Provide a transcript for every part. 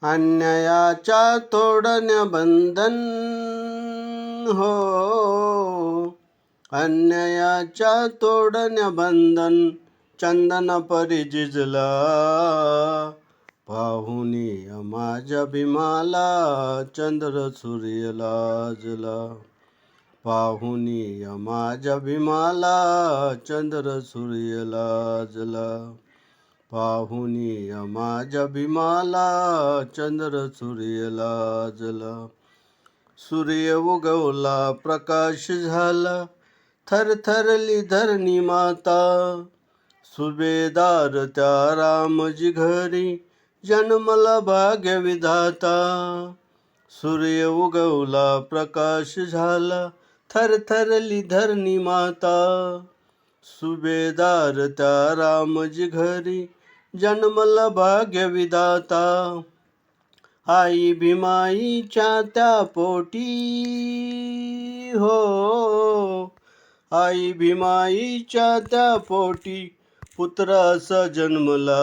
अन्यायाच्या तोडण्या बंधन हो, अन्यायाच्या तोडण्या बंधन चंदन परी झिजला. पाहुनी माझ्या भीमाला चंद्र सूर्य लाजला. पाहुनी माझ्या भीमाला चंद्र सूर्य लाजला. पाहुनी माझ्या भीमाला चंद्र सूर्य लाजला. सूर्य उगवला प्रकाश झाला, थरथरली धरणी माता. सुभेदार त्या रामजी घरी जन्मला भाग्य विधाता. सूर्य उगवला प्रकाश झाला, थरथरली धरणी माता. सुभेदार त्या रामजी घरी जन्मला भाग्य विधाता. आई भीमाईच्या त्या पोटी हो, आई भीमाईच्या त्या पोटी पुत्राचा जन्मला.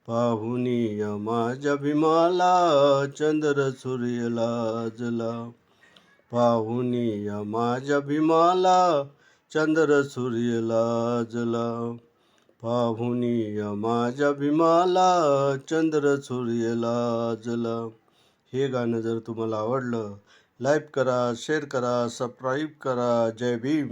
पाहुनी माझ्या भीमाला चंद्र सूर्य लाजला. पाहुनी माझ्या भीमाला चंद्र सूर्य लाजला. पाहुनी माझ्या भीमाला चंद्र सूर्य लाजला. हे गाणं जर तुम्हाला आवडलं, लाईक करा, शेअर करा, सबस्क्राईब करा. जय भीम.